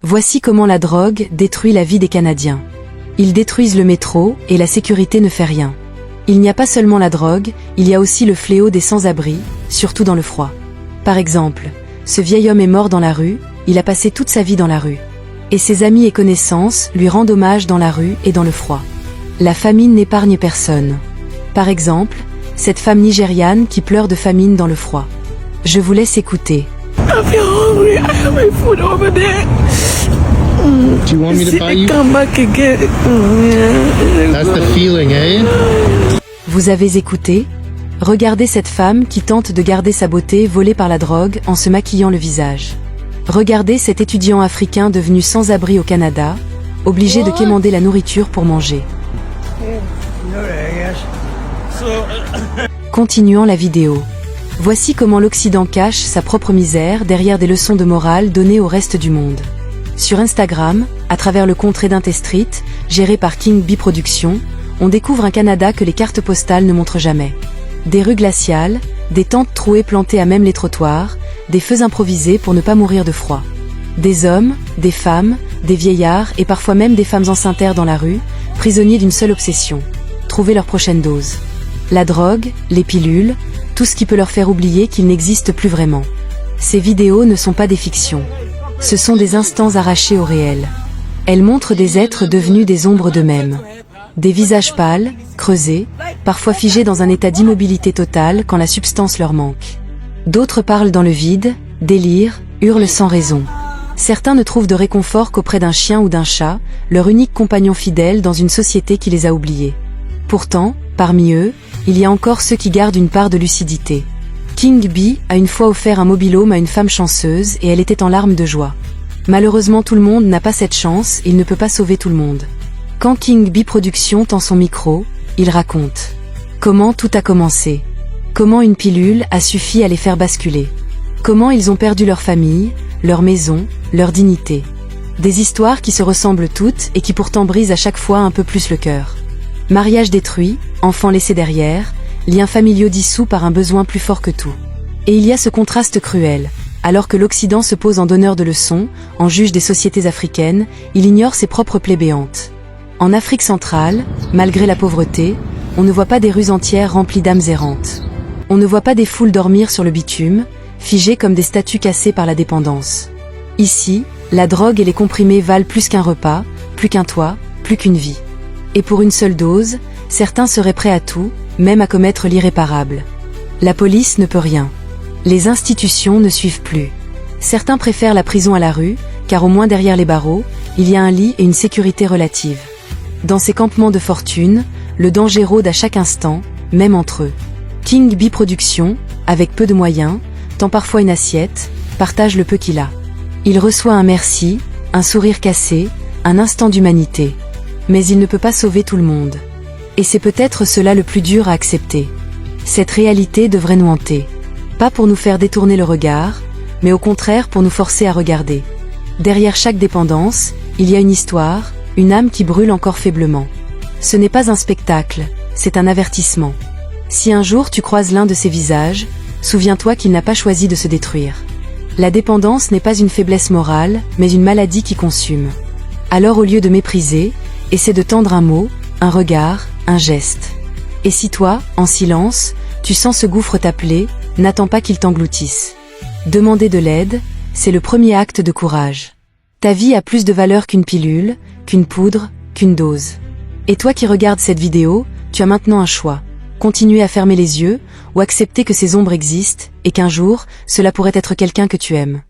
Voici comment la drogue détruit la vie des Canadiens. Ils détruisent le métro et la sécurité ne fait rien. Il n'y a pas seulement la drogue, il y a aussi le fléau des sans-abri, surtout dans le froid. Par exemple, ce vieil homme est mort dans la rue, il a passé toute sa vie dans la rue. Et ses amis et connaissances lui rendent hommage dans la rue et dans le froid. La famine n'épargne personne. Par exemple, cette femme nigériane qui pleure de famine dans le froid. Je vous laisse écouter. I feel hungry. I have my food over there. Do you want me to buy you? Come back and get it. That's the feeling, eh? Vous avez écouté? Regardez cette femme qui tente de garder sa beauté volée par la drogue en se maquillant le visage. Regardez cet étudiant africain devenu sans abri au Canada, obligé de quémander la nourriture pour manger. Continuons la vidéo. Voici comment l'Occident cache sa propre misère derrière des leçons de morale données au reste du monde. Sur Instagram, à travers le compte Redinte Street, géré par King Bee Productions, on découvre un Canada que les cartes postales ne montrent jamais. Des rues glaciales, des tentes trouées plantées à même les trottoirs, des feux improvisés pour ne pas mourir de froid. Des hommes, des femmes, des vieillards et parfois même des femmes enceintes dans la rue, prisonniers d'une seule obsession, trouver leur prochaine dose. La drogue, les pilules, tout ce qui peut leur faire oublier qu'ils n'existent plus vraiment. Ces vidéos ne sont pas des fictions. Ce sont des instants arrachés au réel. Elles montrent des êtres devenus des ombres d'eux-mêmes. Des visages pâles, creusés, parfois figés dans un état d'immobilité totale quand la substance leur manque. D'autres parlent dans le vide, délirent, hurlent sans raison. Certains ne trouvent de réconfort qu'auprès d'un chien ou d'un chat, leur unique compagnon fidèle dans une société qui les a oubliés. Pourtant, parmi eux, il y a encore ceux qui gardent une part de lucidité. King Bee a une fois offert un mobil-home à une femme chanceuse et elle était en larmes de joie. Malheureusement tout le monde n'a pas cette chance et il ne peut pas sauver tout le monde. Quand King Bee Productions tend son micro, il raconte comment tout a commencé. Comment une pilule a suffi à les faire basculer. Comment ils ont perdu leur famille, leur maison, leur dignité. Des histoires qui se ressemblent toutes et qui pourtant brisent à chaque fois un peu plus le cœur. Mariage détruit, enfants laissés derrière, liens familiaux dissous par un besoin plus fort que tout. Et il y a ce contraste cruel. Alors que l'Occident se pose en donneur de leçons, en juge des sociétés africaines, il ignore ses propres plaies béantes. En Afrique centrale, malgré la pauvreté, on ne voit pas des rues entières remplies d'âmes errantes. On ne voit pas des foules dormir sur le bitume, figées comme des statues cassées par la dépendance. Ici, la drogue et les comprimés valent plus qu'un repas, plus qu'un toit, plus qu'une vie. Et pour une seule dose, certains seraient prêts à tout, même à commettre l'irréparable. La police ne peut rien. Les institutions ne suivent plus. Certains préfèrent la prison à la rue, car au moins derrière les barreaux, il y a un lit et une sécurité relative. Dans ces campements de fortune, le danger rôde à chaque instant, même entre eux. King Bee Productions, avec peu de moyens, tend parfois une assiette, partage le peu qu'il a. Il reçoit un merci, un sourire cassé, un instant d'humanité. Mais il ne peut pas sauver tout le monde. Et c'est peut-être cela le plus dur à accepter. Cette réalité devrait nous hanter. Pas pour nous faire détourner le regard, mais au contraire pour nous forcer à regarder. Derrière chaque dépendance, il y a une histoire, une âme qui brûle encore faiblement. Ce n'est pas un spectacle, c'est un avertissement. Si un jour tu croises l'un de ces visages, souviens-toi qu'il n'a pas choisi de se détruire. La dépendance n'est pas une faiblesse morale, mais une maladie qui consume. Alors au lieu de mépriser, essaie de tendre un mot, un regard, un geste. Et si toi, en silence, tu sens ce gouffre t'appeler, n'attends pas qu'il t'engloutisse. Demander de l'aide, c'est le premier acte de courage. Ta vie a plus de valeur qu'une pilule, qu'une poudre, qu'une dose. Et toi qui regardes cette vidéo, tu as maintenant un choix. Continuer à fermer les yeux, ou accepter que ces ombres existent, et qu'un jour, cela pourrait être quelqu'un que tu aimes.